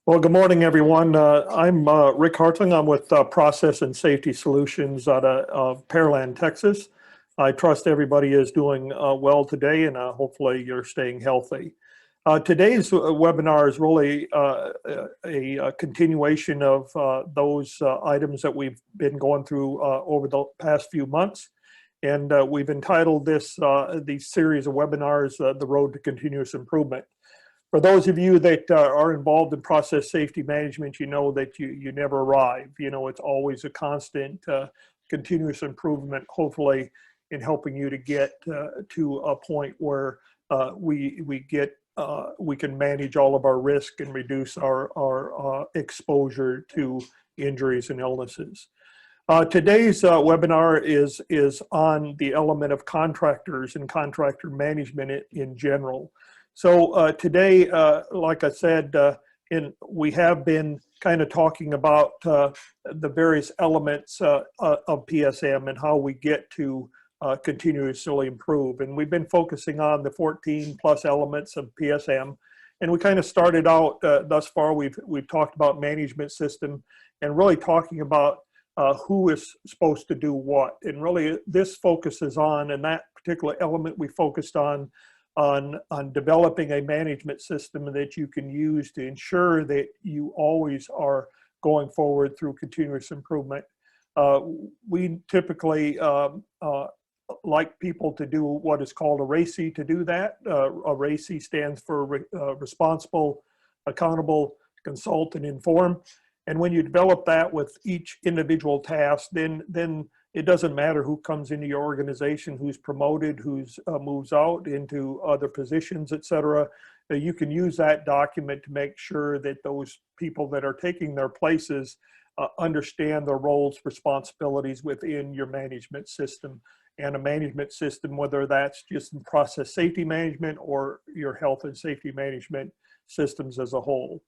Well, good morning, everyone. I'm Rick Hartling. I'm with Process and Safety Solutions out of Pearland, Texas. I trust everybody is doing well today, and hopefully you're staying healthy. Today's webinar is really a continuation of those items that we've been going through over the past few months. And we've entitled this series of webinars, The Road to Continuous Improvement. For those of you that are involved in process safety management, you know that you never arrive. You know, it's always a constant continuous improvement, hopefully in helping you to get to a point where we can manage all of our risk and reduce our exposure to injuries and illnesses. Today's webinar is on the element of contractors and contractor management in general. So today, like I said, we have been kind of talking about the various elements of PSM and how we get to continuously improve. And we've been focusing on the 14 plus elements of PSM. And we kind of started out thus far, we've talked about management system and really talking about who is supposed to do what. And really this focuses on, and that particular element we focused on developing a management system that you can use to ensure that you always are going forward through continuous improvement. We typically like people to do what is called a RACI to do that. A RACI stands for responsible, accountable, consult, and inform. And when you develop that with each individual task, then it doesn't matter who comes into your organization, who's promoted, who's moves out into other positions, etc. You can use that document to make sure that those people that are taking their places understand their roles, responsibilities within your management system. And a management system, whether that's just in process safety management or your health and safety management systems as a whole.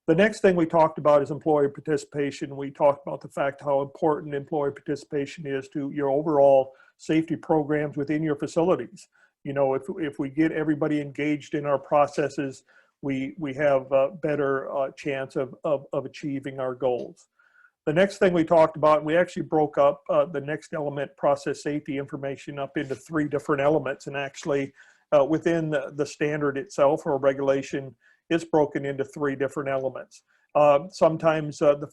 The next thing we talked about is employee participation. We talked about the fact how important employee participation is to your overall safety programs within your facilities. You know, if we get everybody engaged in our processes, we have a better chance of achieving our goals. The next thing we talked about, we actually broke up the next element, process safety information, up into 3 different elements. And actually within the standard itself or regulation, it's broken into 3 different elements. Sometimes the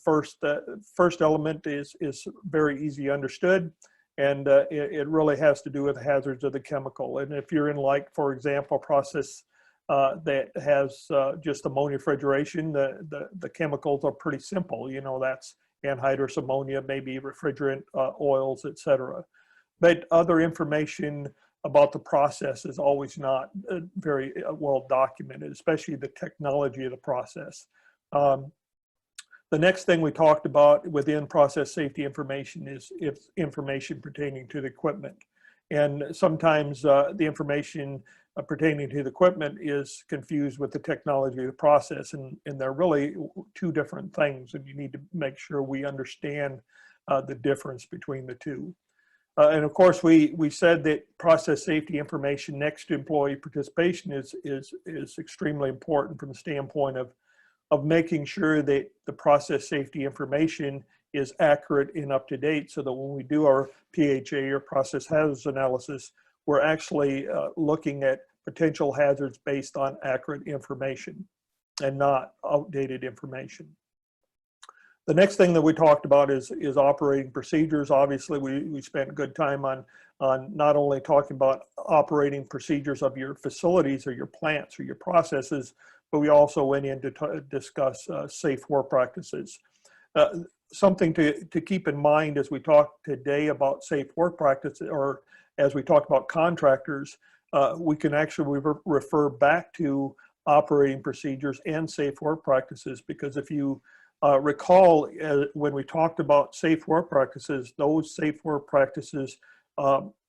first element is very easy understood, and it really has to do with hazards of the chemical. And if you're in, like, for example, a process that has just ammonia refrigeration, the chemicals are pretty simple. You know, that's anhydrous ammonia, maybe refrigerant oils, etc. But other information about the process is always not very well documented, especially the technology of the process. The next thing we talked about within process safety information is information pertaining to the equipment. And sometimes the information pertaining to the equipment is confused with the technology of the process, and they're really 2 different things, and you need to make sure we understand the difference between the 2. And of course, we said that process safety information next to employee participation is extremely important from the standpoint of making sure that the process safety information is accurate and up to date, so that when we do our PHA or process hazards analysis, we're actually looking at potential hazards based on accurate information and not outdated information. The next thing that we talked about is operating procedures. Obviously, we spent good time on not only talking about operating procedures of your facilities or your plants or your processes, but we also went in to discuss safe work practices. Something to keep in mind as we talk today about safe work practices, or as we talk about contractors, we can actually refer back to operating procedures and safe work practices, because if you recall, when we talked about safe work practices, those safe work practices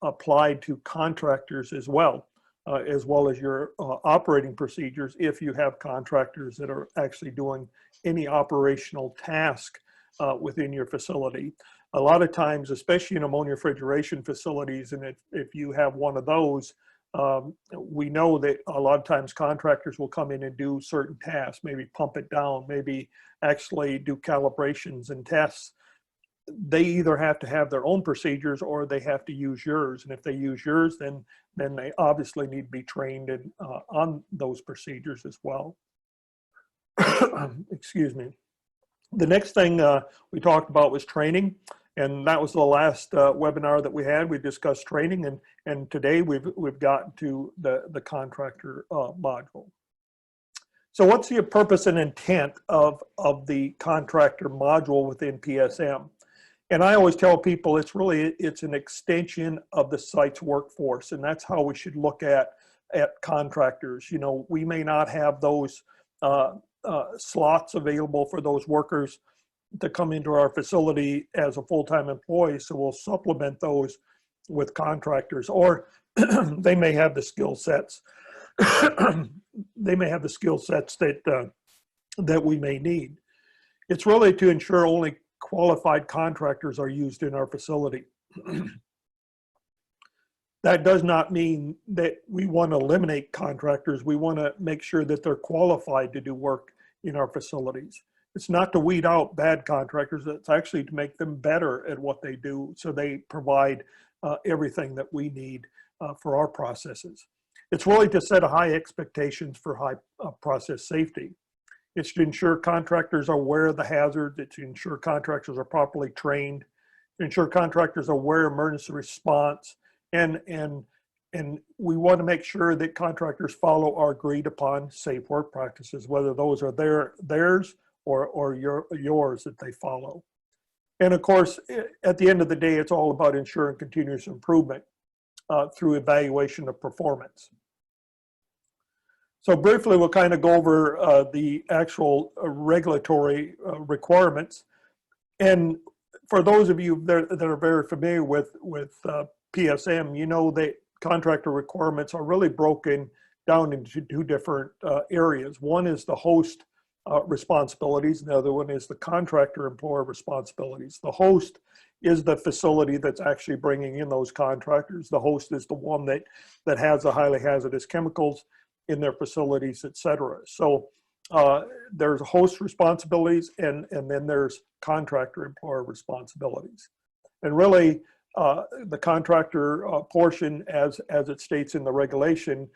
applied to contractors as well as your operating procedures if you have contractors that are actually doing any operational task within your facility. A lot of times, especially in ammonia refrigeration facilities, and if you have one of those, We know that a lot of times contractors will come in and do certain tasks, maybe pump it down, maybe actually do calibrations and tests. They either have to have their own procedures or they have to use yours. And if they use yours, then they obviously need to be trained in, on those procedures as well. Excuse me. The next thing we talked about was training, and that was the last webinar that we had. We discussed training, and today we've gotten to the contractor module. So what's the purpose and intent of the contractor module within PSM? And I always tell people it's an extension of the site's workforce, and that's how we should look at contractors. You know, we may not have those slots available for those workers to come into our facility as a full-time employee, so we'll supplement those with contractors, or they may have the skill sets. They may have the skill sets that we may need. It's really to ensure only qualified contractors are used in our facility. That does not mean that we want to eliminate contractors. We want to make sure that they're qualified to do work in our facilities. It's not to weed out bad contractors. It's actually to make them better at what they do, so they provide everything that we need for our processes. It's really to set high expectations for high process safety. It's to ensure contractors are aware of the hazards. It's to ensure contractors are properly trained, to ensure contractors are aware of emergency response, and we want to make sure that contractors follow our agreed upon safe work practices, whether those are theirs or yours that they follow. And of course, at the end of the day, it's all about ensuring continuous improvement through evaluation of performance. So briefly, we'll kind of go over the actual regulatory requirements. And for those of you that are very familiar with PSM, you know that contractor requirements are really broken down into two different areas. One is the host responsibilities, and the other one is the contractor employer responsibilities. The host is the facility that's actually bringing in those contractors. The host is the one that has the highly hazardous chemicals in their facilities, et cetera. So there's host responsibilities, and then there's contractor employer responsibilities. And really, the contractor portion, as it states in the regulation,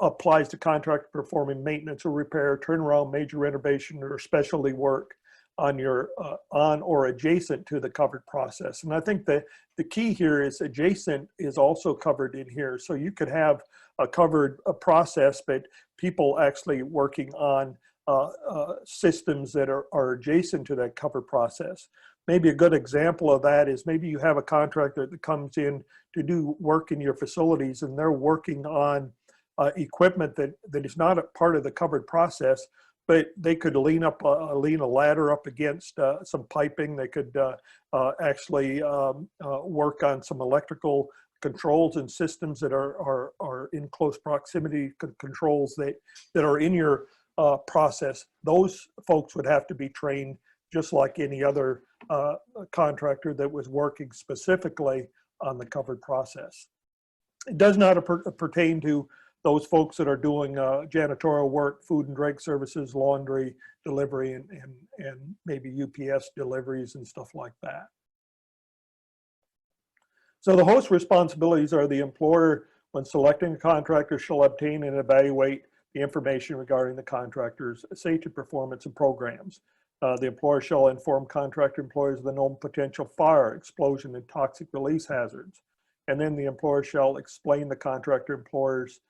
applies to contractor performing maintenance or repair, turnaround, major renovation, or specialty work on your on or adjacent to the covered process. And I think the key here is adjacent is also covered in here. So you could have a covered process, but people actually working on systems that are adjacent to that covered process. Maybe a good example of that is maybe you have a contractor that comes in to do work in your facilities, and they're working on equipment that is not a part of the covered process, but they could lean a ladder up against some piping. They could actually work on some electrical controls and systems that are in close proximity, controls that are in your process. Those folks would have to be trained just like any other contractor that was working specifically on the covered process. It does not pertain to those folks that are doing janitorial work, food and drink services, laundry, delivery, and maybe UPS deliveries and stuff like that. So the host responsibilities are the employer, when selecting a contractor, shall obtain and evaluate the information regarding the contractor's safety performance and programs. The employer shall inform contractor employees of the known potential fire, explosion, and toxic release hazards. And then the employer shall explain the contractor employer's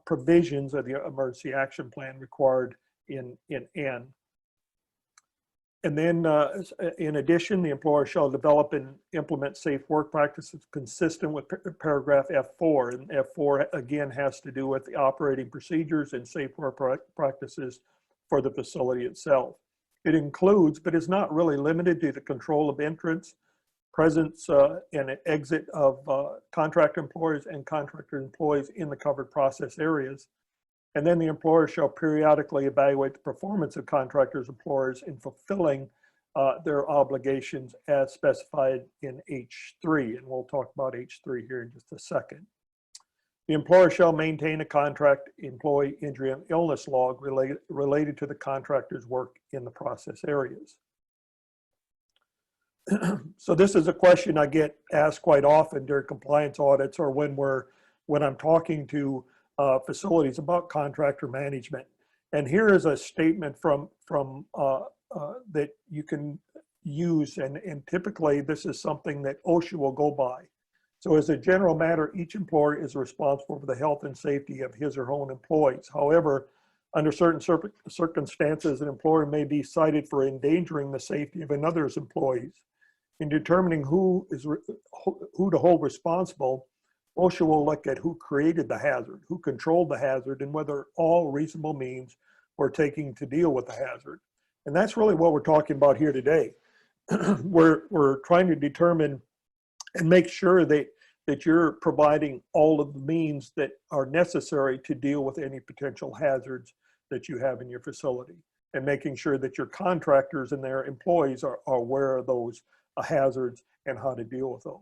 provisions of the emergency action plan required in N. And then in addition, the employer shall develop and implement safe work practices consistent with paragraph F4. And F4 again has to do with the operating procedures and safe work practices for the facility itself. It includes, but is not really limited to, the control of entrance, presence, and exit of contractor employees and contractor employees in the covered process areas. And then the employer shall periodically evaluate the performance of contractors' employers in fulfilling their obligations as specified in H3. And we'll talk about H3 here in just a second. The employer shall maintain a contract employee injury and illness log related to the contractor's work in the process areas. So this is a question I get asked quite often during compliance audits or when I'm talking to facilities about contractor management. And here is a statement from that you can use, and typically this is something that OSHA will go by. So as a general matter, each employer is responsible for the health and safety of his or her own employees. However, under certain circumstances, an employer may be cited for endangering the safety of another's employees. In determining who to hold responsible, OSHA will look at who created the hazard, who controlled the hazard, and whether all reasonable means were taken to deal with the hazard. And that's really what we're talking about here today. We're trying to determine and make sure that you're providing all of the means that are necessary to deal with any potential hazards that you have in your facility, and making sure that your contractors and their employees are aware of those hazards and how to deal with those.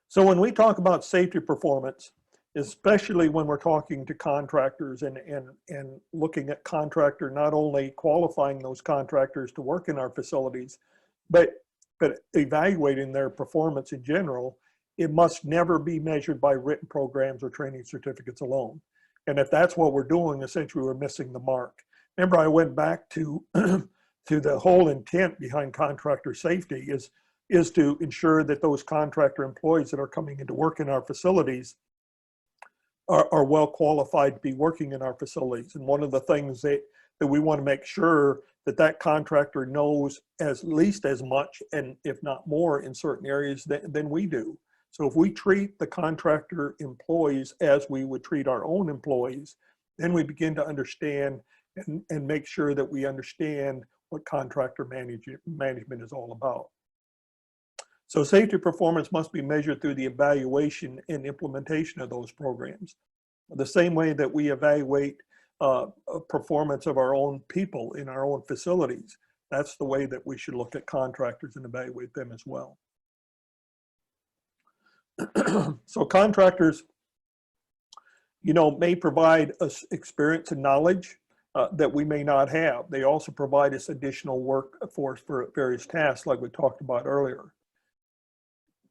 So when we talk about safety performance, especially when we're talking to contractors and looking at contractor, not only qualifying those contractors to work in our facilities, but evaluating their performance in general, it must never be measured by written programs or training certificates alone. And if that's what we're doing, essentially we're missing the mark. Remember, I went back to to the whole intent behind contractor safety is to ensure that those contractor employees that are coming into work in our facilities are well qualified to be working in our facilities. And one of the things that we want to make sure that contractor knows at least as much, and if not more in certain areas than we do. So if we treat the contractor employees as we would treat our own employees, then we begin to understand and make sure that we understand what contractor management is all about. So safety performance must be measured through the evaluation and implementation of those programs. The same way that we evaluate performance of our own people in our own facilities, that's the way that we should look at contractors and evaluate them as well. So contractors, may provide us experience and knowledge that we may not have. They also provide us additional workforce for various tasks like we talked about earlier.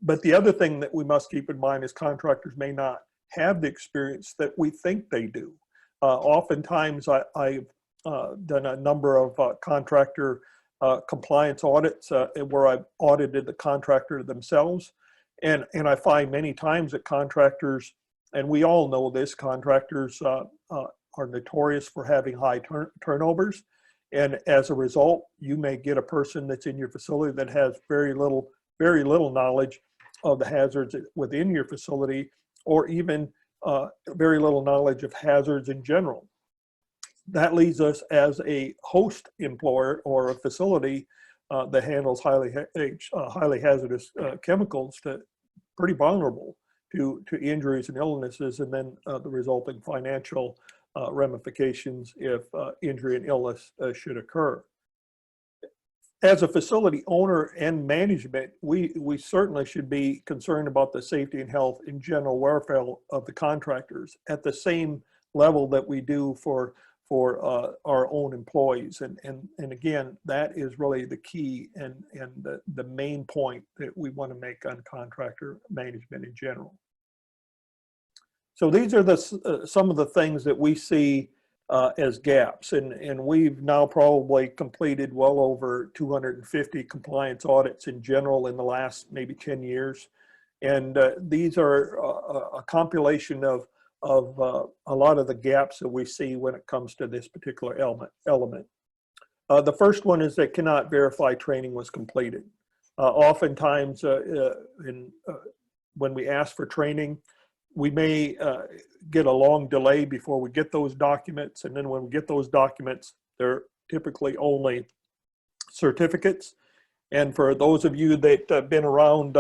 But the other thing that we must keep in mind is contractors may not have the experience that we think they do. Oftentimes I've done a number of contractor compliance audits where I've audited the contractor themselves. And I find many times that contractors, and we all know this, contractors are notorious for having high turnovers. And as a result, you may get a person that's in your facility that has very little knowledge of the hazards within your facility, or even very little knowledge of hazards in general. That leaves us as a host employer or a facility that handles highly hazardous chemicals to pretty vulnerable to injuries and illnesses, and then the resulting financial ramifications if injury and illness should occur. As a facility owner and management, we certainly should be concerned about the safety and health and general welfare of the contractors at the same level that we do for our own employees. And again, that is really the key and the main point that we want to make on contractor management in general. So these are some of the things that we see as gaps, and we've now probably completed well over 250 compliance audits in general in the last maybe 10 years. And these are a compilation of a lot of the gaps that we see when it comes to this particular element. The first one is that cannot verify training was completed. Oftentimes when we ask for training, we may get a long delay before we get those documents. And then when we get those documents, they're typically only certificates. And for those of you that have been around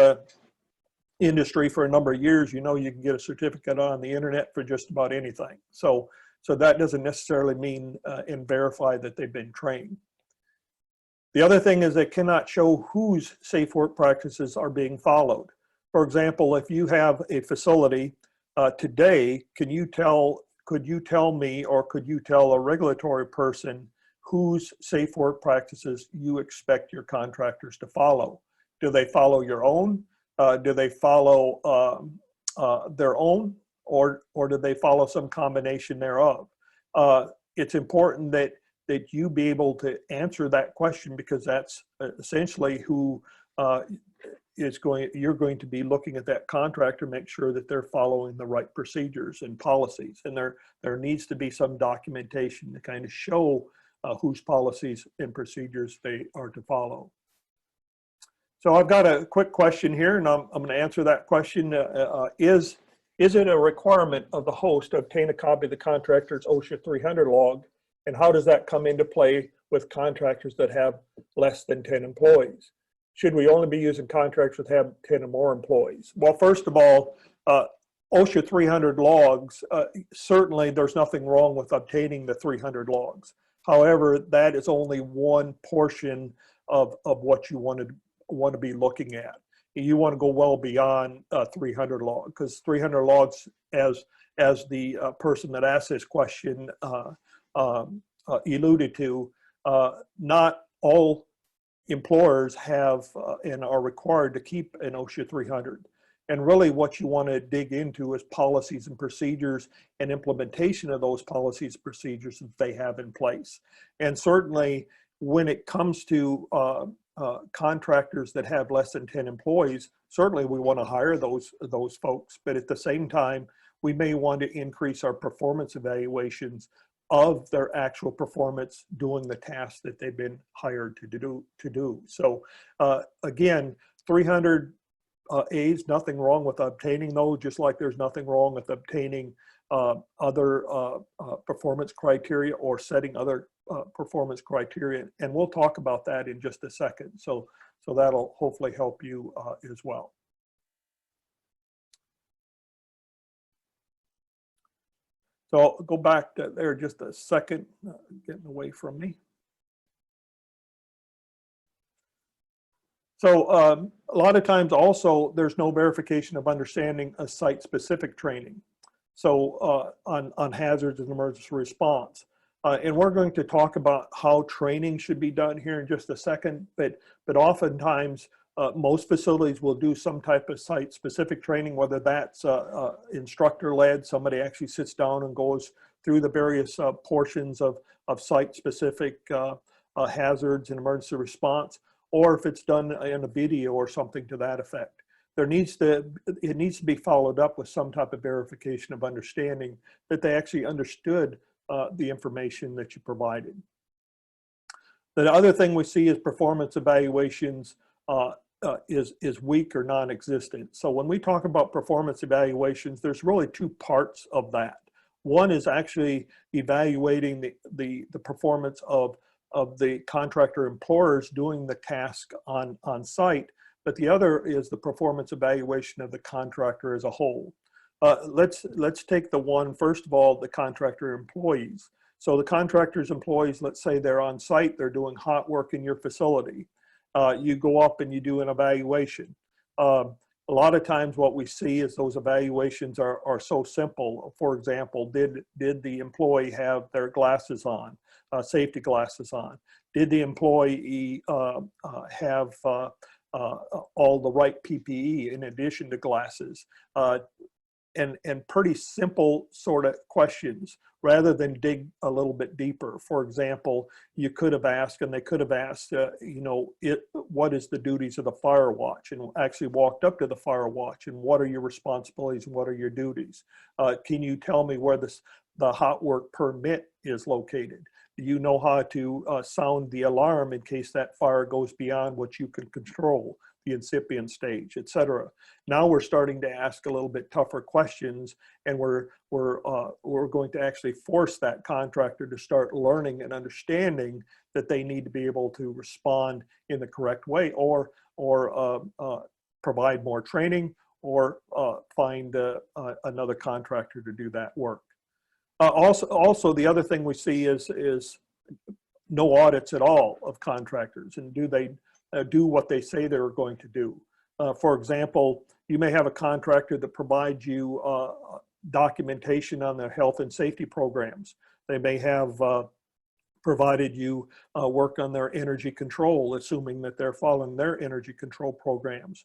industry for a number of years, you can get a certificate on the internet for just about anything. So that doesn't necessarily mean and verify that they've been trained. The other thing is they cannot show whose safe work practices are being followed. For example, if you have a facility today, could you tell me, or could you tell a regulatory person whose safe work practices you expect your contractors to follow? Do they follow your own? Do they follow their own, or do they follow some combination thereof? It's important that you be able to answer that question, because that's essentially who you're going to be looking at that contractor, make sure that they're following the right procedures and policies. And there needs to be some documentation to kind of show whose policies and procedures they are to follow. So I've got a quick question here, and I'm going to answer that question. Is it a requirement of the host to obtain a copy of the contractor's OSHA 300 log? And how does that come into play with contractors that have less than 10 employees? Should we only be using contractors that have 10 or more employees? Well, first of all, OSHA 300 logs, certainly there's nothing wrong with obtaining the 300 logs. However, that is only one portion of what you want to be looking at. You want to go well beyond 300 logs, because 300 logs, as the person that asked this question alluded to, not all employers have and are required to keep an OSHA 300. And really what you want to dig into is policies and procedures and implementation of those policies and procedures that they have in place. And certainly when it comes to contractors that have less than 10 employees, certainly we want to hire those folks, but at the same time, we may want to increase our performance evaluations of their actual performance doing the tasks that they've been hired to do. So again, 300 A's, nothing wrong with obtaining those, just like there's nothing wrong with obtaining other performance criteria or setting other performance criteria. And we'll talk about that in just a second. So that'll hopefully help you as well. So I'll go back to there just a second, getting away from me. So a lot of times also there's no verification of understanding a site-specific training. So on hazards and emergency response. And we're going to talk about how training should be done here in just a second, but oftentimes most facilities will do some type of site-specific training, whether that's instructor-led, somebody actually sits down and goes through the various portions of site-specific hazards and emergency response, or if it's done in a video or something to that effect. It needs to be followed up with some type of verification of understanding that they actually understood the information that you provided. The other thing we see is performance evaluations is weak or non-existent. So when we talk about performance evaluations, there's really two parts of that. One is actually evaluating the performance of the contractor employers doing the task on site, but the other is the performance evaluation of the contractor as a whole. Let's take the one, first of all, the contractor employees. So the contractor's employees, let's say they're on site, they're doing hot work in your facility. You go up and you do an evaluation. A lot of times what we see is those evaluations are so simple. For example, did the employee have their glasses on, safety glasses on? Did the employee have all the right PPE in addition to glasses? And pretty simple sort of questions rather than dig a little bit deeper. For example, you could have asked, and they could have asked, what is the duties of the fire watch? And actually walked up to the fire watch and what are your responsibilities and what are your duties? Can you tell me where the hot work permit is located? Do you know how to sound the alarm in case that fire goes beyond what you can control, the incipient stage, etc.? Now we're starting to ask a little bit tougher questions, and we're going to actually force that contractor to start learning and understanding that they need to be able to respond in the correct way, or provide more training, or find another contractor to do that work. Also, the other thing we see is no audits at all of contractors, and do they do what they say they're going to do? For example, You may have a contractor that provides you documentation on their health and safety programs. They may have provided you work on their energy control, assuming that they're following their energy control programs.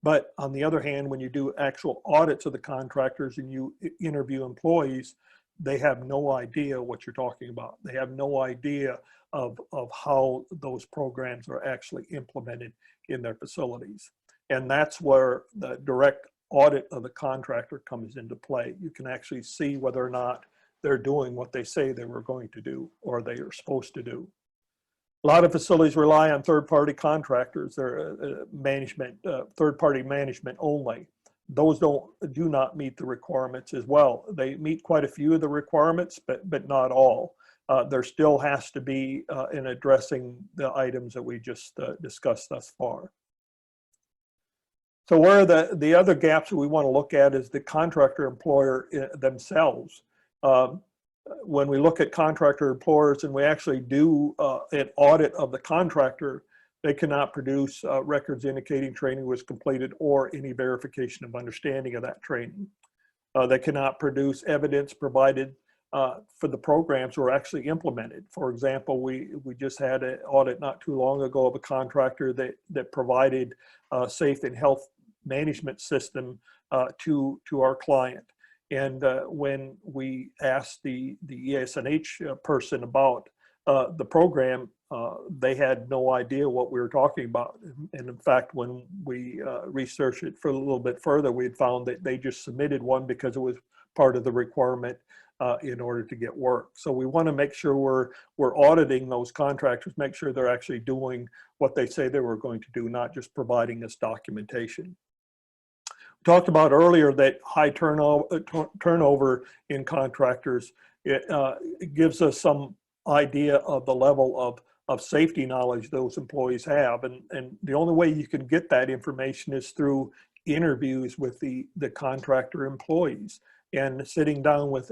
But on the other hand, when you do actual audits of the contractors and you interview employees, they have no idea what you're talking about. They have no idea of how those programs are actually implemented in their facilities. And that's where the direct audit of the contractor comes into play. You can actually see whether or not they're doing what they say they were going to do or they are supposed to do. A lot of facilities rely on third-party contractors. They're third-party management only. Those do not meet the requirements as well. They meet quite a few of the requirements, but not all. There still has to be in addressing the items that we just discussed thus far. So where the other gaps that we want to look at is the contractor employer themselves. When we look at contractor employers and we actually do an audit of the contractor, they cannot produce records indicating training was completed or any verification of understanding of that training. They cannot produce evidence provided for the programs were actually implemented. For example, we just had an audit not too long ago of a contractor that provided a safe and health management system to our client. And when we asked the ES&H person about the program, they had no idea what we were talking about. And in fact, when we researched it for a little bit further, we had found that they just submitted one because it was part of the requirement in order to get work. So we want to make sure we're auditing those contractors, make sure they're actually doing what they say they were going to do, not just providing us documentation. We talked about earlier that high turnover in contractors. It gives us some idea of the level of safety knowledge those employees have. And the only way you can get that information is through interviews with the contractor employees and sitting down with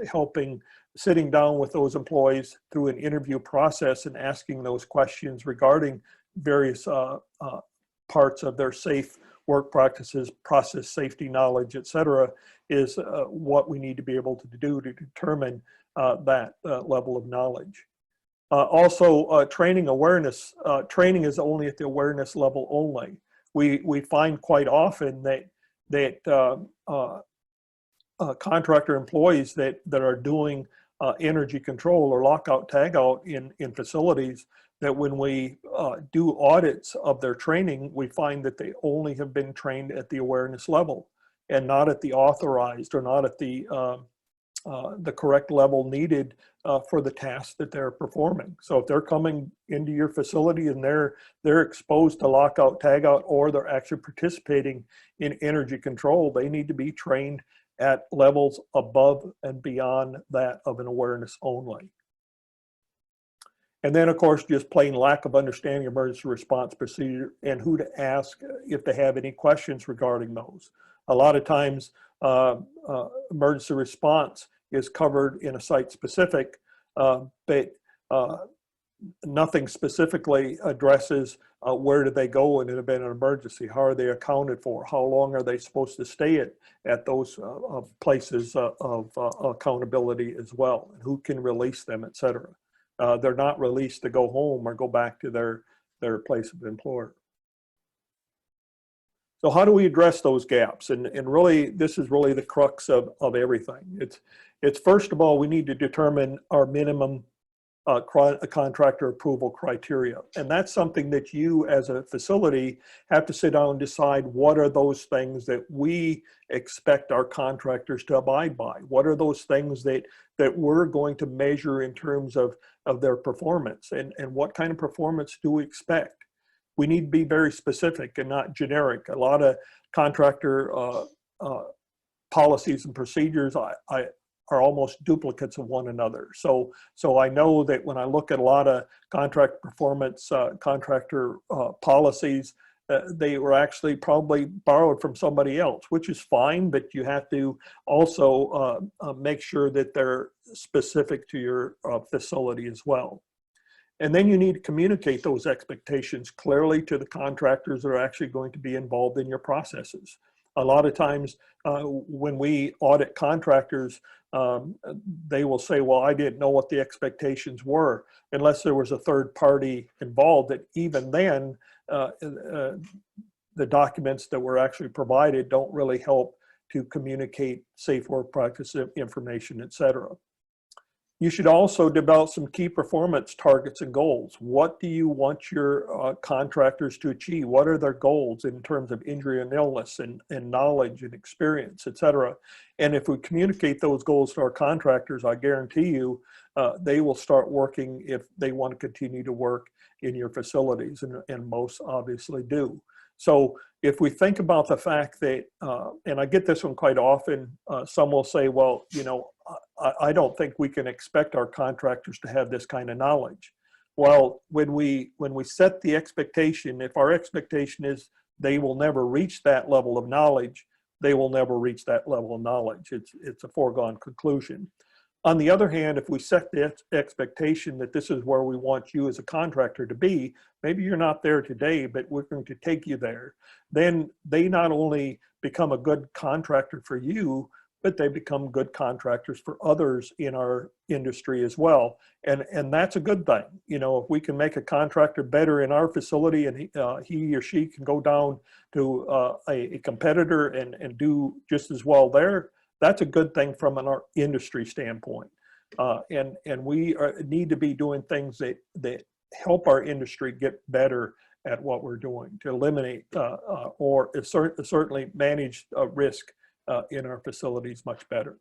those employees through an interview process and asking those questions regarding various parts of their safe work practices, process safety knowledge, et cetera, is what we need to be able to do to determine that level of knowledge. Also, training awareness. Training is only at the awareness level only. We find quite often that contractor employees that are doing energy control or lockout tagout in facilities, that when we do audits of their training, we find that they only have been trained at the awareness level and not at the authorized or not at the correct level needed for the task that they're performing. So if they're coming into your facility and they're exposed to lockout tagout or they're actually participating in energy control, they need to be trained at levels above and beyond that of an awareness only. And then, of course, just plain lack of understanding emergency response procedure and who to ask if they have any questions regarding those. A lot of times, emergency response is covered in a site-specific, but nothing specifically addresses where do they go in an event of emergency, how are they accounted for, how long are they supposed to stay at those places of accountability as well, and who can release them, et cetera. They're not released to go home or go back to their place of employer. So how do we address those gaps? And really, this is really the crux of everything. It's first of all, we need to determine our minimum contractor approval criteria. And that's something that you as a facility have to sit down and decide what are those things that we expect our contractors to abide by? What are those things that we're going to measure in terms of their performance? And what kind of performance do we expect? We need to be very specific and not generic. A lot of contractor policies and procedures are almost duplicates of one another. So I know that when I look at a lot of contract performance contractor policies, they were actually probably borrowed from somebody else, which is fine, but you have to also make sure that they're specific to your facility as well. And then you need to communicate those expectations clearly to the contractors that are actually going to be involved in your processes. A lot of times when we audit contractors, they will say, well, I didn't know what the expectations were, unless there was a third party involved. That even then, the documents that were actually provided don't really help to communicate safe work practice information, et cetera. You should also develop some key performance targets and goals. What do you want your contractors to achieve? What are their goals in terms of injury and illness and knowledge and experience, et cetera? And if we communicate those goals to our contractors, I guarantee you they will start working if they want to continue to work in your facilities, and most obviously do. So if we think about the fact that, and I get this one quite often, some will say, well, you know, I don't think we can expect our contractors to have this kind of knowledge. Well, when we set the expectation, if our expectation is they will never reach that level of knowledge, they will never reach that level of knowledge. It's a foregone conclusion. On the other hand, if we set the expectation that this is where we want you as a contractor to be, maybe you're not there today, but we're going to take you there, then they not only become a good contractor for you, but they become good contractors for others in our industry as well. And that's a good thing. You know, if we can make a contractor better in our facility and he or she can go down to a competitor and do just as well there, that's a good thing from an industry standpoint. And we need to be doing things that help our industry get better at what we're doing to eliminate or certainly manage risk in our facilities much better.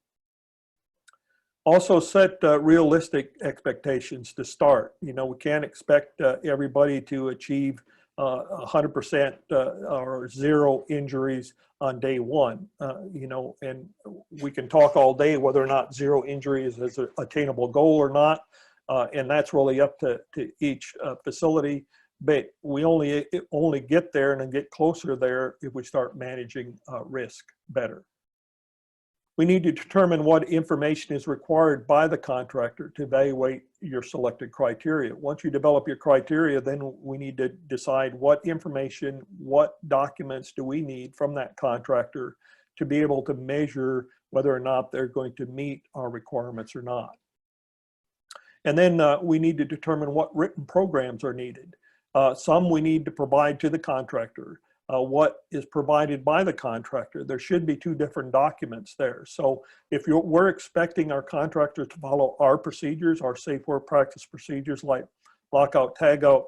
Also set realistic expectations to start. You know, we can't expect everybody to achieve 100% or zero injuries on day one. You know, and we can talk all day whether or not zero injuries is an attainable goal or not, and that's really up to each facility. But we only get there and then get closer there if we start managing risk better. We need to determine what information is required by the contractor to evaluate your selected criteria. Once you develop your criteria, then we need to decide what information, what documents do we need from that contractor to be able to measure whether or not they're going to meet our requirements or not. And then we need to determine what written programs are needed. Some we need to provide to the contractor. What is provided by the contractor. There should be two different documents there. So if we're expecting our contractors to follow our procedures, our safe work practice procedures like lockout, tagout,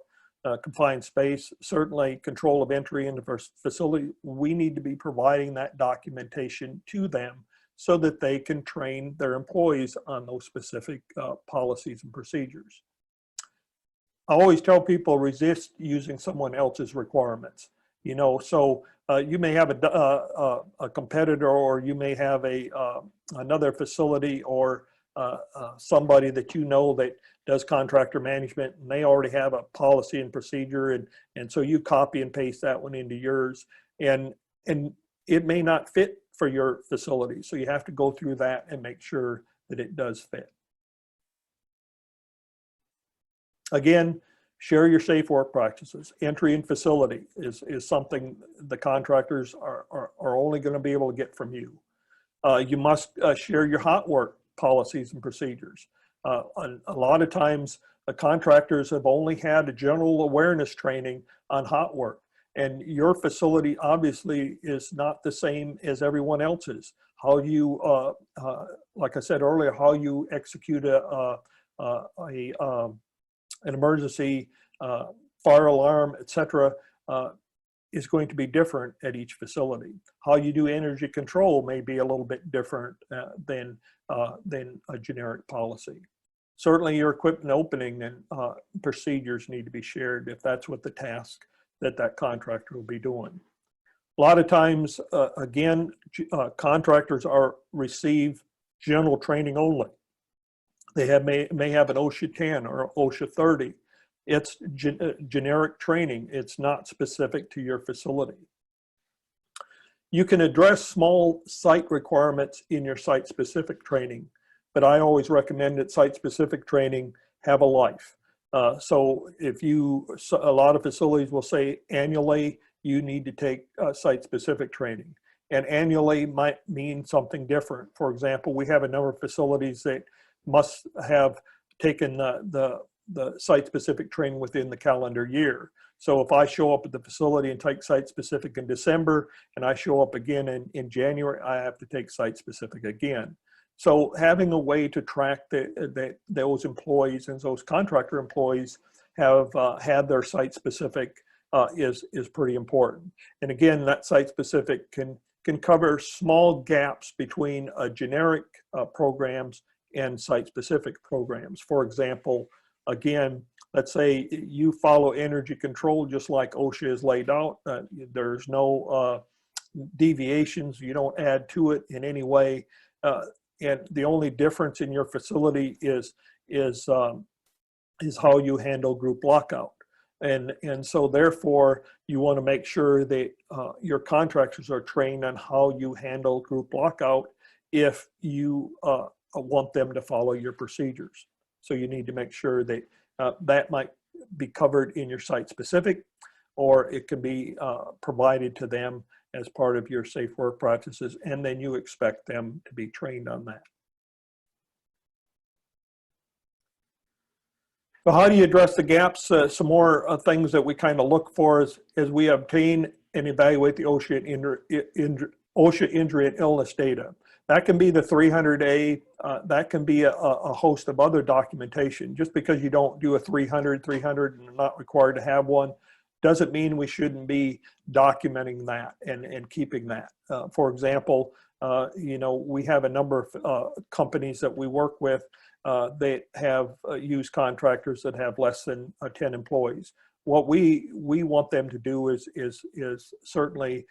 confined space, certainly control of entry into the facility, we need to be providing that documentation to them so that they can train their employees on those specific policies and procedures. I always tell people resist using someone else's requirements. You know, so you may have a competitor, or you may have another facility or somebody that you know that does contractor management, and they already have a policy and procedure, and so you copy and paste that one into yours, and it may not fit for your facility. So you have to go through that and make sure that it does fit. Again, share your safe work practices. Entry in facility is something the contractors are only going to be able to get from you. You must share your hot work policies and procedures. A lot of times, the contractors have only had a general awareness training on hot work, and your facility obviously is not the same as everyone else's. How you, like I said earlier, how you execute an emergency, fire alarm, etc., is going to be different at each facility. How you do energy control may be a little bit different than a generic policy. Certainly your equipment opening and procedures need to be shared if that's what the task that contractor will be doing. A lot of times, again, contractors receive general training only. They may have an OSHA 10 or OSHA 30. It's generic training. It's not specific to your facility. You can address small site requirements in your site-specific training, but I always recommend that site-specific training have a life. So a lot of facilities will say annually you need to take site-specific training. And annually might mean something different. For example, we have a number of facilities that must have taken the site-specific training within the calendar year. So if I show up at the facility and take site-specific in December, and I show up again in January, I have to take site-specific again. So having a way to track those employees and those contractor employees have had their site-specific is pretty important. And again, that site-specific can cover small gaps between generic programs and site-specific programs. For example, again, let's say you follow energy control just like OSHA is laid out. There's no deviations. You don't add to it in any way. And the only difference in your facility is how you handle group lockout. And so therefore, you want to make sure that your contractors are trained on how you handle group lockout if you want them to follow your procedures. So you need to make sure that that might be covered in your site specific, or it can be provided to them as part of your safe work practices, and then you expect them to be trained on that. So how do you address the gaps? Some more things that we kind of look for as we obtain and evaluate the OSHA injury and illness data. That can be the 300A, that can be a host of other documentation. Just because you don't do a 300 and not required to have one, doesn't mean we shouldn't be documenting that and keeping that. For example, you know, we have a number of companies that we work with that have used contractors that have less than 10 employees. What we want them to do is certainly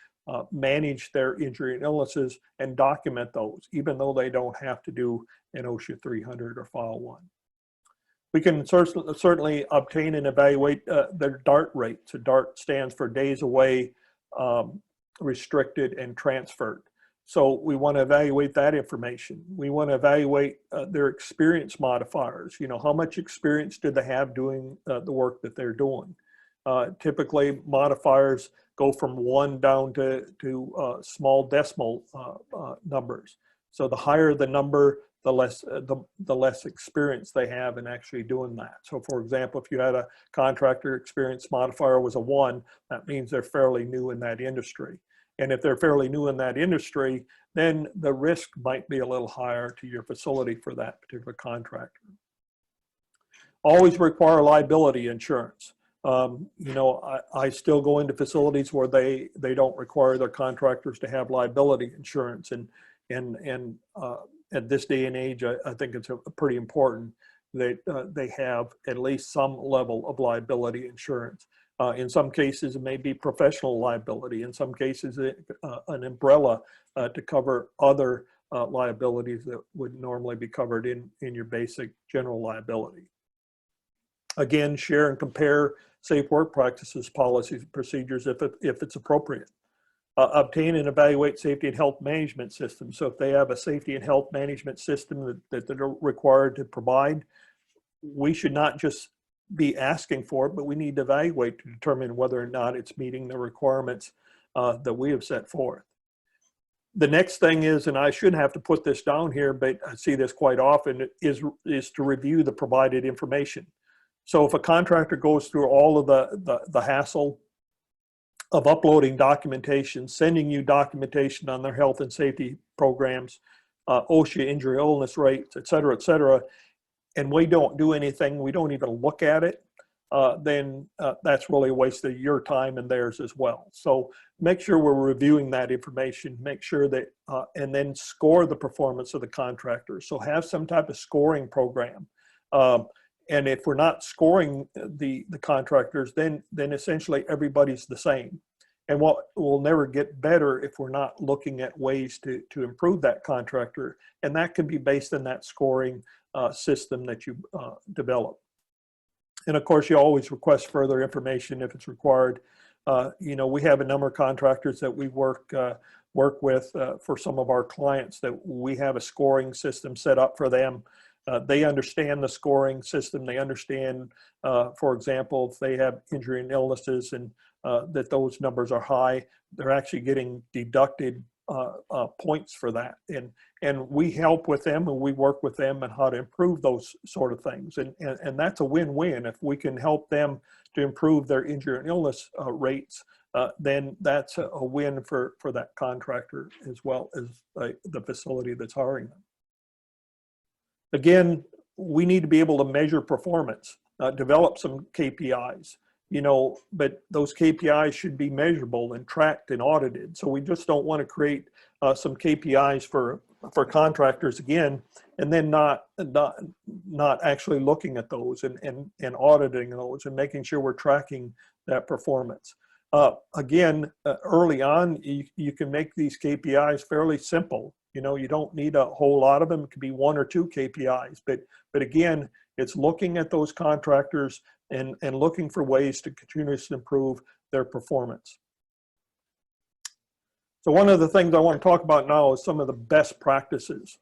manage their injury and illnesses and document those, even though they don't have to do an OSHA 300 or file one. We can certainly obtain and evaluate their DART rate. So DART stands for days away, restricted, and transferred. So we want to evaluate that information. We want to evaluate their experience modifiers. You know, how much experience do they have doing the work that they're doing? Typically, modifiers go from 1 down to small decimal numbers. So the higher the number, the less experience they have in actually doing that. So for example, if you had a contractor experience modifier was a 1, that means they're fairly new in that industry. And if they're fairly new in that industry, then the risk might be a little higher to your facility for that particular contractor. Always require liability insurance. You know, I still go into facilities where they don't require their contractors to have liability insurance, and at this day and age, I think it's pretty important that they have at least some level of liability insurance. In some cases, it may be professional liability. In some cases, an umbrella to cover other liabilities that would normally be covered in your basic general liability. Again, share and compare safe work practices, policies, and procedures if it's appropriate. Obtain and evaluate safety and health management systems. So if they have a safety and health management system that they're required to provide, we should not just be asking for it, but we need to evaluate to determine whether or not it's meeting the requirements that we have set forth. The next thing is, and I shouldn't have to put this down here, but I see this quite often, is to review the provided information. So if a contractor goes through all of the hassle of uploading documentation, sending you documentation on their health and safety programs, OSHA injury illness rates, et cetera, and we don't do anything, we don't even look at it, then that's really a waste of your time and theirs as well. So make sure we're reviewing that information, make sure that, and then score the performance of the contractor. So have some type of scoring program. And if we're not scoring the contractors, then essentially everybody's the same. And what will never get better if we're not looking at ways to improve that contractor. And that can be based on that scoring system that you develop. And of course, you always request further information if it's required. You know, we have a number of contractors that we work with for some of our clients that we have a scoring system set up for them. They understand the scoring system. They understand, for example, if they have injury and illnesses and that those numbers are high, they're actually getting deducted points for that, and we help with them and we work with them and how to improve those sort of things, and that's a win-win. If we can help them to improve their injury and illness rates, then that's a win for that contractor as well as the facility that's hiring them. Again, we need to be able to measure performance, develop some KPIs, but those KPIs should be measurable and tracked and audited. So we just don't want to create some KPIs for contractors again, and then not actually looking at those and auditing those and making sure we're tracking that performance. Again, early on, you can make these KPIs fairly simple. You don't need a whole lot of them. It could be 1 or 2 KPIs, but again, it's looking at those contractors and looking for ways to continuously improve their performance. So one of the things I want to talk about now is some of the best practices.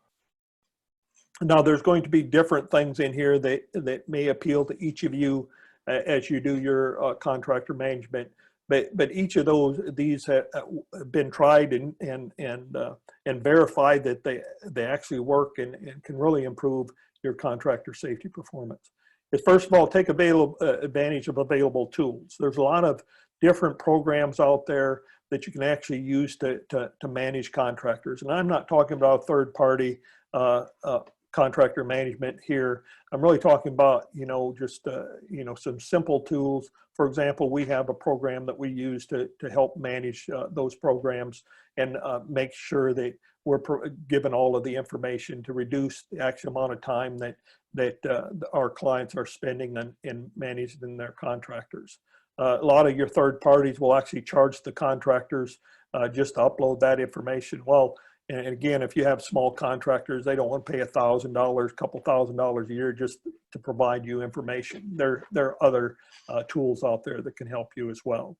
Now, there's going to be different things in here that may appeal to each of you as you do your contractor management. But each of these have been tried and verified that they actually work and can really improve your contractor safety performance. Is first of all, take advantage of available tools. There's a lot of different programs out there that you can actually use to manage contractors. And I'm not talking about third-party contractor management here. I'm really talking about, just, some simple tools. For example, we have a program that we use to help manage those programs and make sure that we're given all of the information to reduce the actual amount of time that our clients are spending in managing their contractors. A lot of your third parties will actually charge the contractors just to upload that information. Well, and again, if you have small contractors, they don't want to pay $1,000, a couple $1,000 a year just to provide you information. There are other tools out there that can help you as well.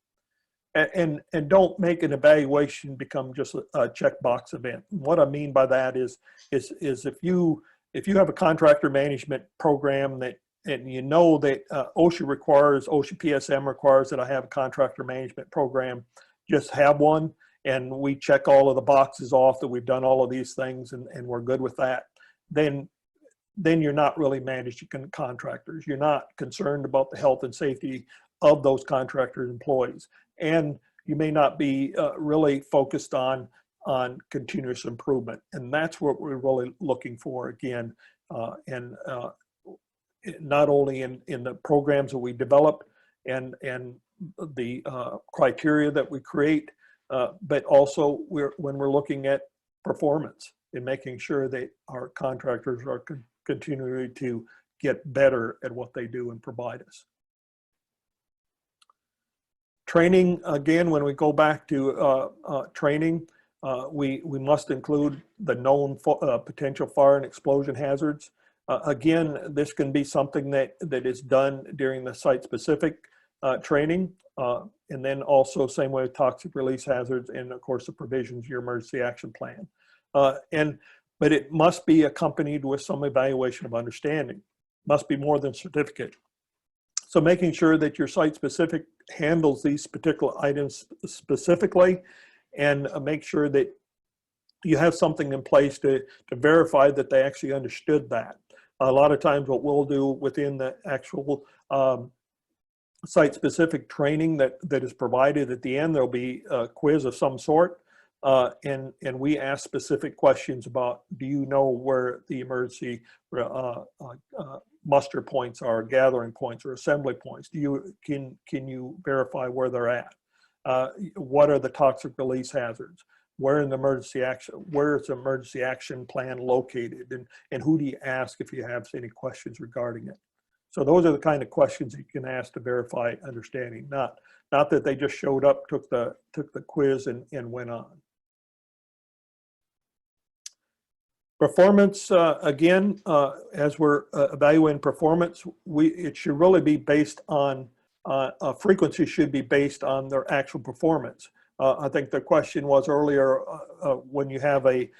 And don't make an evaluation become just a checkbox event. What I mean by that is if you have a contractor management program that and that OSHA PSM requires that I have a contractor management program, just have one, and we check all of the boxes off that we've done all of these things and we're good with that, then you're not really managing contractors. You're not concerned about the health and safety of those contractors' employees. And you may not be really focused on continuous improvement. And that's what we're really looking for again. Not only in the programs that we develop and the criteria that we create, but also when we're looking at performance and making sure that our contractors are continuing to get better at what they do and provide us. Training, again, when we go back to training, we must include the known potential fire and explosion hazards. Again, this can be something that is done during the site-specific training, and then also same way with toxic release hazards and of course the provisions of your emergency action plan. But it must be accompanied with some evaluation of understanding. Must be more than certificate. So making sure that your site-specific handles these particular items specifically, and make sure that you have something in place to verify that they actually understood that. A lot of times what we'll do within the actual site-specific training that is provided at the end, there'll be a quiz of some sort, and we ask specific questions about, do you know where the emergency muster points are, gathering points, or assembly points? Can you verify where they're at? What are the toxic release hazards? Where is the emergency action plan located? And who do you ask if you have any questions regarding it? So those are the kind of questions that you can ask to verify understanding, not that they just showed up, took the quiz and went on. Performance, again, as we're evaluating performance, it should really be based on, frequency should be based on their actual performance. I think the question was earlier, when you have a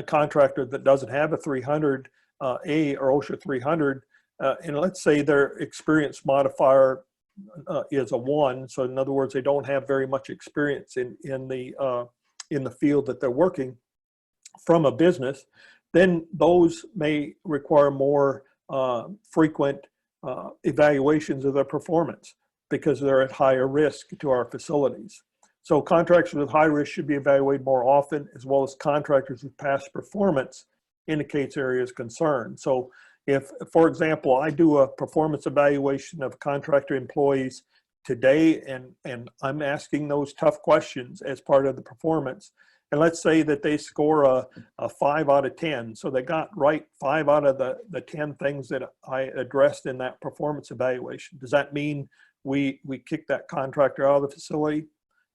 contractor that doesn't have a 300 A or OSHA 300, and let's say their experience modifier is a 1, so in other words, they don't have very much experience in the in the field that they're working from a business, then those may require more frequent evaluations of their performance because they're at higher risk to our facilities. So contractors with high risk should be evaluated more often, as well as contractors with past performance indicates areas of concern. So if, for example, I do a performance evaluation of contractor employees today, and I'm asking those tough questions as part of the performance, and let's say that they score a 5 out of 10. So they got right 5 out of the 10 things that I addressed in that performance evaluation. Does that mean we kick that contractor out of the facility?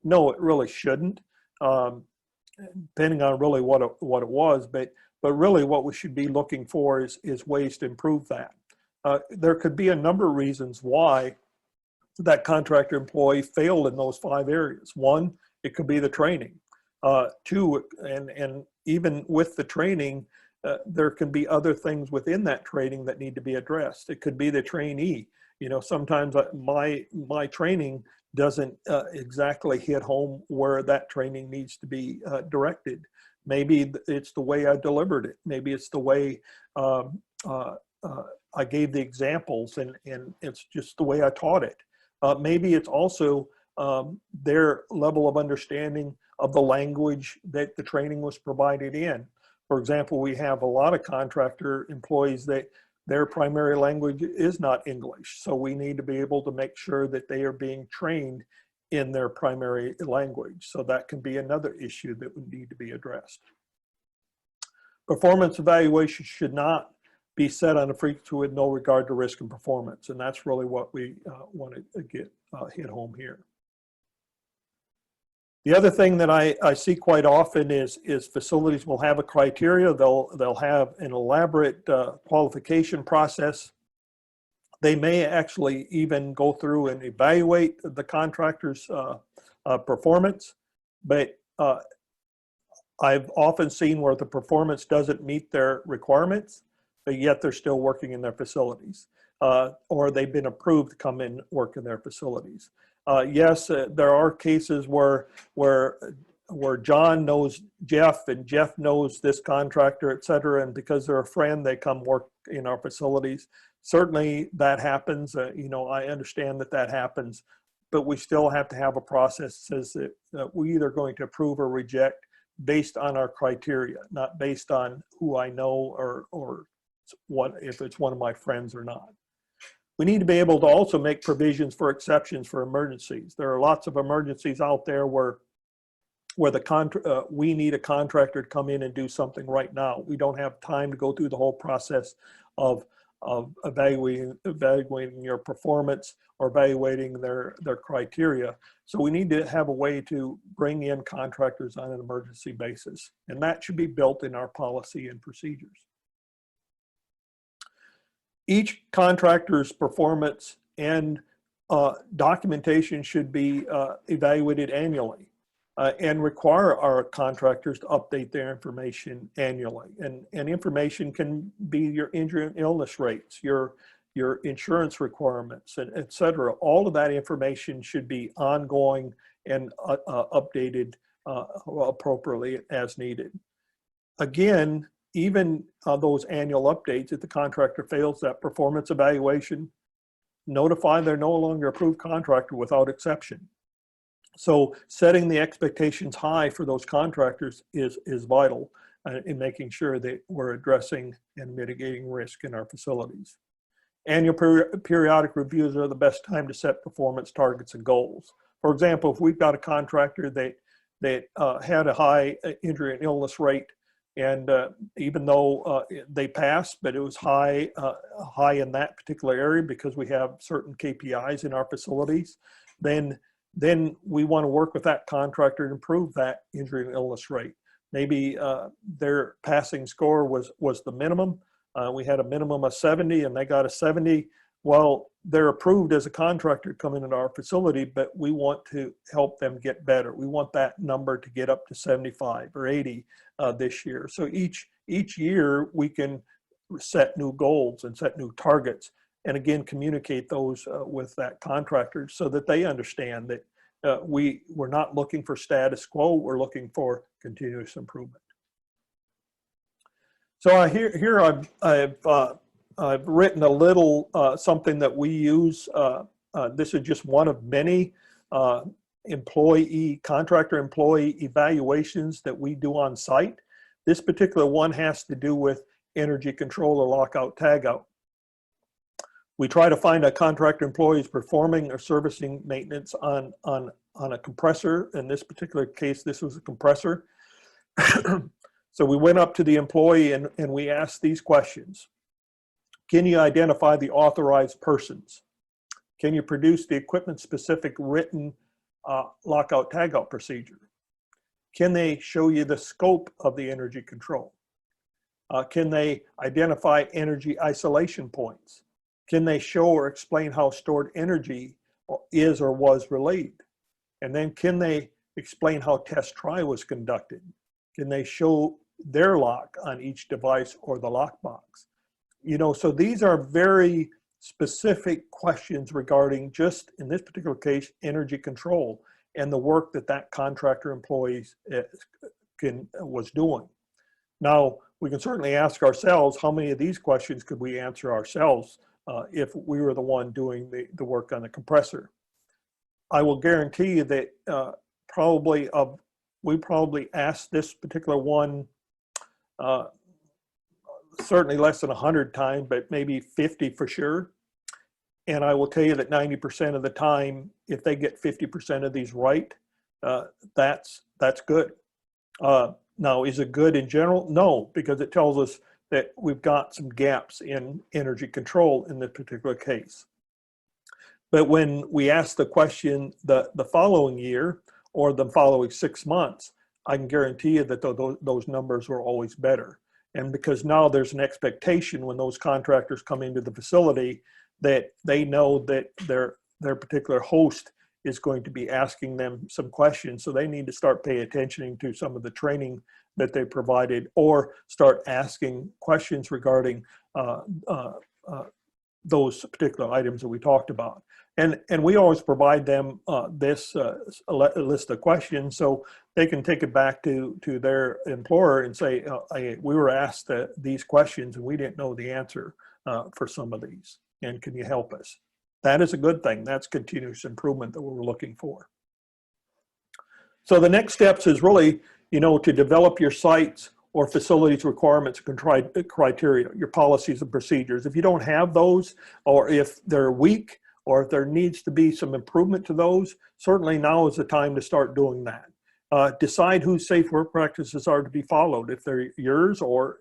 No, it really shouldn't, depending on really what it was. But really what we should be looking for is ways to improve that. There could be a number of reasons why that contractor employee failed in those 5 areas. One, it could be the training. 2, and even with the training, there can be other things within that training that need to be addressed. It could be the trainee. You know, sometimes my training doesn't exactly hit home where that training needs to be directed. Maybe it's the way I delivered it. Maybe it's the way I gave the examples, and it's just the way I taught it. Maybe it's also their level of understanding of the language that the training was provided in. For example, we have a lot of contractor employees that their primary language is not English. So we need to be able to make sure that they are being trained in their primary language. So that can be another issue that would need to be addressed. Performance evaluation should not be set on a frequency with no regard to risk and performance. And that's really what we want to get hit home here. The other thing that I see quite often is facilities will have a criteria. They'll have an elaborate qualification process. They may actually even go through and evaluate the contractor's performance, but I've often seen where the performance doesn't meet their requirements, but yet they're still working in their facilities, or they've been approved to come in and work in their facilities. Yes, there are cases where John knows Jeff and Jeff knows this contractor, et cetera, and because they're a friend, they come work in our facilities. Certainly that happens. You know, I understand that happens, but we still have to have a process that says that we're either going to approve or reject based on our criteria, not based on who I know or what, if it's one of my friends or not. We need to be able to also make provisions for exceptions for emergencies. There are lots of emergencies out there where we need a contractor to come in and do something right now. We don't have time to go through the whole process of evaluating your performance or evaluating their criteria. So we need to have a way to bring in contractors on an emergency basis, and that should be built in our policy and procedures. Each contractor's performance and documentation should be evaluated annually and require our contractors to update their information annually. And information can be your injury and illness rates, your insurance requirements, and et cetera. All of that information should be ongoing and updated appropriately as needed. Again, even those annual updates, if the contractor fails that performance evaluation, notify they're no longer approved contractor without exception. So setting the expectations high for those contractors is vital in making sure that we're addressing and mitigating risk in our facilities. Annual periodic reviews are the best time to set performance targets and goals. For example, if we've got a contractor that had a high injury and illness rate, and even though they passed, but it was high in that particular area because we have certain KPIs in our facilities, then we want to work with that contractor to improve that injury and illness rate. Maybe their passing score was the minimum. We had a minimum of 70 and they got a 70. Well, they're approved as a contractor coming into our facility, but we want to help them get better. We want that number to get up to 75 or 80 this year. So each year we can set new goals and set new targets, and again communicate those with that contractor so that they understand we're not looking for status quo, we're looking for continuous improvement. So here I've written a little something that we use. This is just one of many contractor employee evaluations that we do on site. This particular one has to do with energy control or lockout tagout. We try to find a contractor employees performing or servicing maintenance on a compressor. In this particular case, this was a compressor. So we went up to the employee and we asked these questions. Can you identify the authorized persons? Can you produce the equipment-specific written lockout tagout procedure? Can they show you the scope of the energy control? Can they identify energy isolation points? Can they show or explain how stored energy is or was relayed? And then can they explain how test try was conducted? Can they show their lock on each device or the lockbox? You know, so these are very specific questions regarding just, in this particular case, energy control and the work that that contractor employees was doing. Now, we can certainly ask ourselves, how many of these questions could we answer ourselves if we were the one doing the work on the compressor? I will guarantee you that we probably asked this particular one certainly less than 100 times, but maybe 50 for sure. And I will tell you that 90% of the time, if they get 50% of these right, that's good. Now, is it good in general? No, because it tells us that we've got some gaps in energy control in this particular case. But when we ask the question the following year or the following 6 months, I can guarantee you that those numbers were always better. And because now there's an expectation when those contractors come into the facility that they know that their particular host is going to be asking them some questions. So they need to start paying attention to some of the training that they provided or start asking questions regarding those particular items that we talked about. And we always provide them this list of questions so they can take it back to their employer and say, hey, we were asked these questions and we didn't know the answer for some of these. And can you help us? That is a good thing. That's continuous improvement that we're looking for. So the next steps is really, to develop your sites or facilities requirements and criteria, your policies and procedures. If you don't have those, or if they're weak, or if there needs to be some improvement to those, certainly now is the time to start doing that. Decide whose safe work practices are to be followed, if they're yours or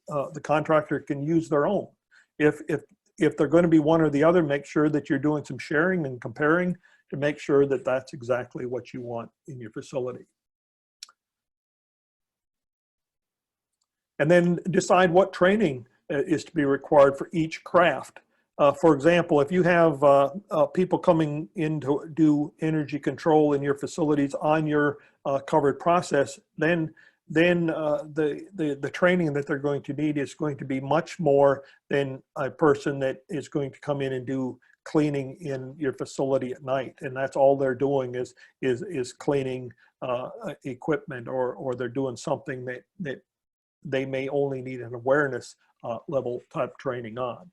the contractor can use their own. If they're going to be one or the other, make sure that you're doing some sharing and comparing to make sure that that's exactly what you want in your facility. And then decide what training is to be required for each craft. For example, if you have people coming in to do energy control in your facilities on your covered process, then the training that they're going to need is going to be much more than a person that is going to come in and do cleaning in your facility at night. And that's all they're doing is cleaning equipment, or they're doing something that they may only need an awareness level type training on.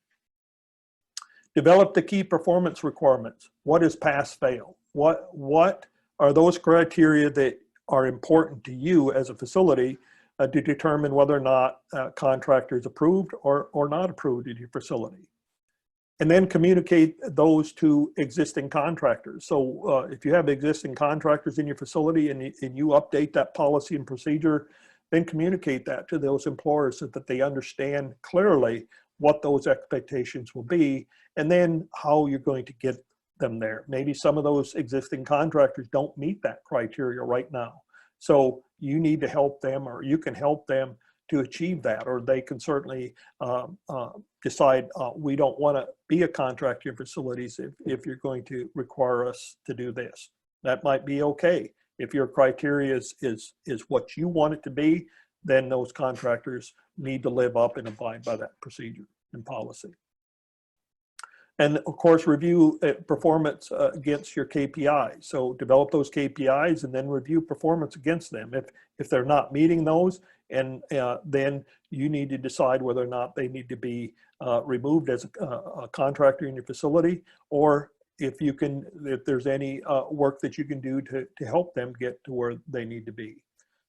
Develop the key performance requirements. What is pass fail? What are those criteria that are important to you as a facility to determine whether or not contractor is approved or not approved in your facility? And then communicate those to existing contractors. So if you have existing contractors in your facility and you update that policy and procedure, then communicate that to those employers so that they understand clearly what those expectations will be, and then how you're going to get them there. Maybe some of those existing contractors don't meet that criteria right now. So you need to help them, or you can help them to achieve that, or they can certainly decide we don't want to be a contractor in facilities if you're going to require us to do this. That might be okay. If your criteria is what you want it to be, then those contractors need to live up and abide by that procedure and policy. And of course, review performance against your KPIs. So develop those KPIs and then review performance against them. If they're not meeting those, and then you need to decide whether or not they need to be removed as a contractor in your facility, or if there's any work that you can do to help them get to where they need to be.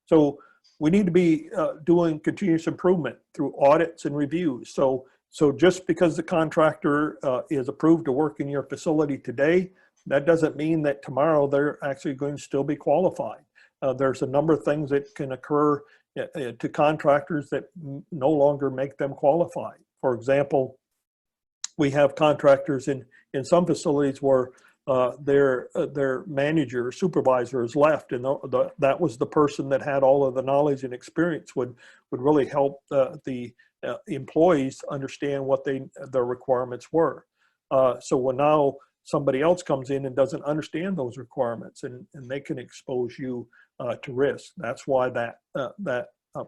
So we need to be doing continuous improvement through audits and reviews. So just because the contractor is approved to work in your facility today, that doesn't mean that tomorrow they're actually going to still be qualified. There's a number of things that can occur to contractors that no longer make them qualified. For example, we have contractors in some facilities where their manager or supervisor has left, and that was the person that had all of the knowledge and experience would really help the employees understand what their requirements were. So when now somebody else comes in and doesn't understand those requirements, and they can expose you to risk. That's why that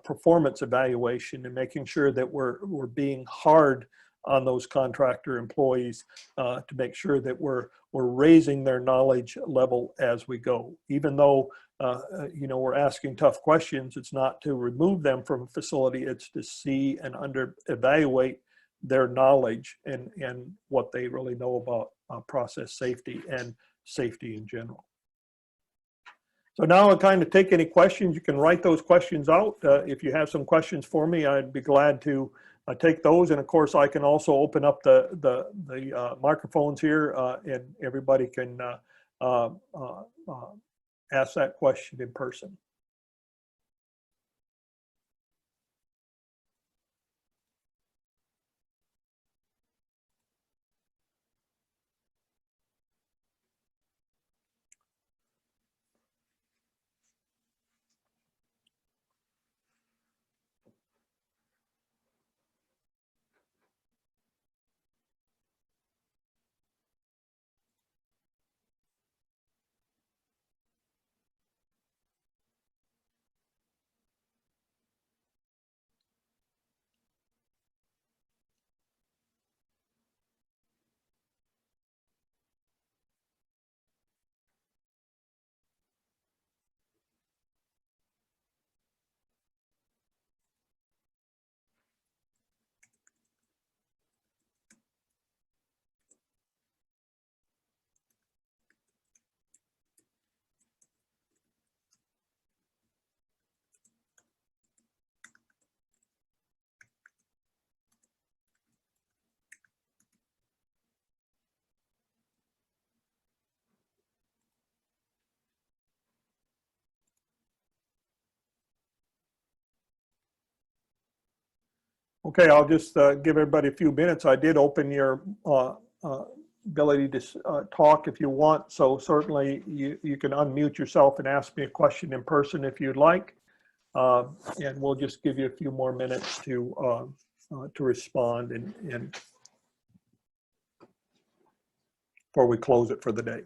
performance evaluation and making sure that we're being hard on those contractor employees to make sure that we're raising their knowledge level as we go. Even though we're asking tough questions, it's not to remove them from a facility, it's to see and evaluate their knowledge and what they really know about process safety and safety in general. So now I'll kind of take any questions. You can write those questions out. If you have some questions for me, I'd be glad to take those. And of course, I can also open up the microphones here and everybody can ask that question in person. Okay, I'll just give everybody a few minutes. I did open your ability to talk if you want. So certainly you can unmute yourself and ask me a question in person if you'd like. And we'll just give you a few more minutes to respond and before we close it for the day.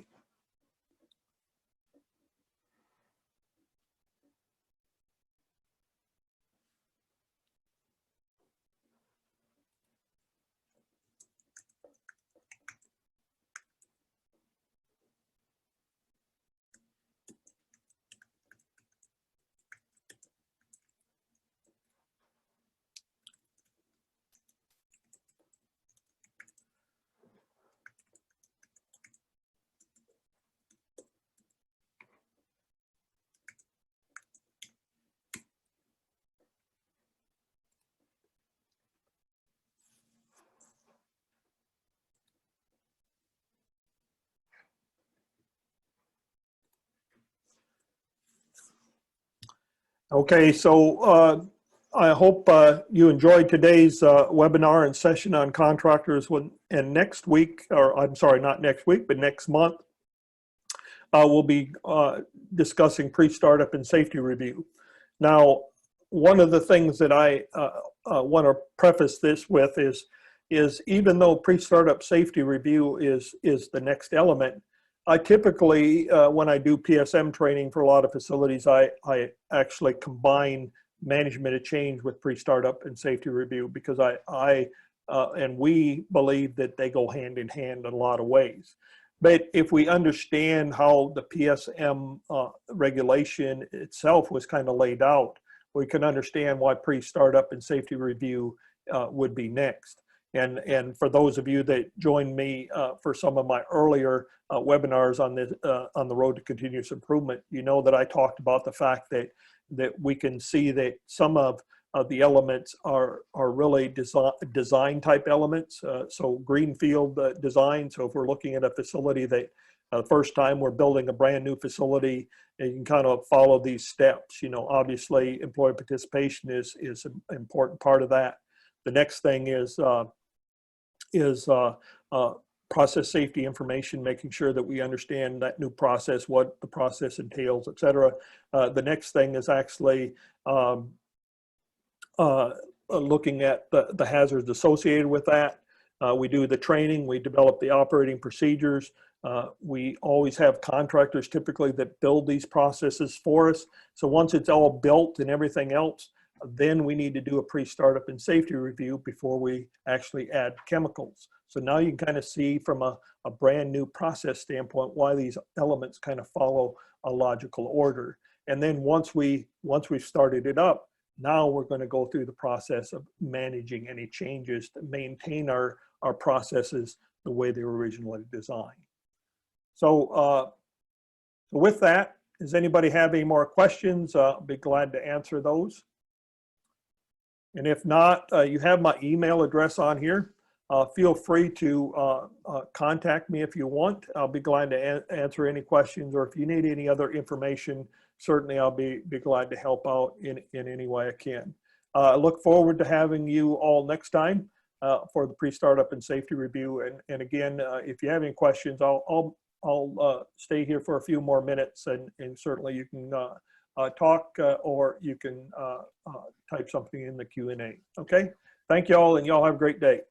Okay, so I hope you enjoyed today's webinar and session on contractors. And next week, or I'm sorry, not next week, but next month, we'll be discussing pre-startup and safety review. Now, one of the things that I want to preface this with is even though pre-startup safety review is the next element, I typically, when I do PSM training for a lot of facilities, I actually combine management of change with pre-startup and safety review, because I and we believe that they go hand in hand in a lot of ways. But if we understand how the PSM regulation itself was kind of laid out, we can understand why pre-startup and safety review would be next. And for those of you that joined me for some of my earlier webinars on this on the road to continuous improvement, you know that I talked about the fact that we can see that some of the elements are really design type elements. So greenfield design. So if we're looking at a facility that the first time we're building a brand new facility, you can kind of follow these steps. You know, obviously employee participation is an important part of that. The next thing is process safety information, making sure that we understand that new process, what the process entails, et cetera. The next thing is actually looking at the hazards associated with that. We do the training, we develop the operating procedures. We always have contractors typically that build these processes for us. So once it's all built and everything else, then we need to do a pre-startup and safety review before we actually add chemicals. So now you can kind of see from a brand new process standpoint why these elements kind of follow a logical order. And then once we've started it up, now we're going to go through the process of managing any changes to maintain our processes the way they were originally designed. So with that, does anybody have any more questions? I'll be glad to answer those. And if not, you have my email address on here. Feel free to contact me if you want. I'll be glad to answer any questions, or if you need any other information, certainly I'll be glad to help out in any way I can. I look forward to having you all next time for the pre-startup and safety review. And again, if you have any questions, I'll stay here for a few more minutes, and certainly you can talk or you can type something in the Q&A. Okay, thank you all, and y'all have a great day.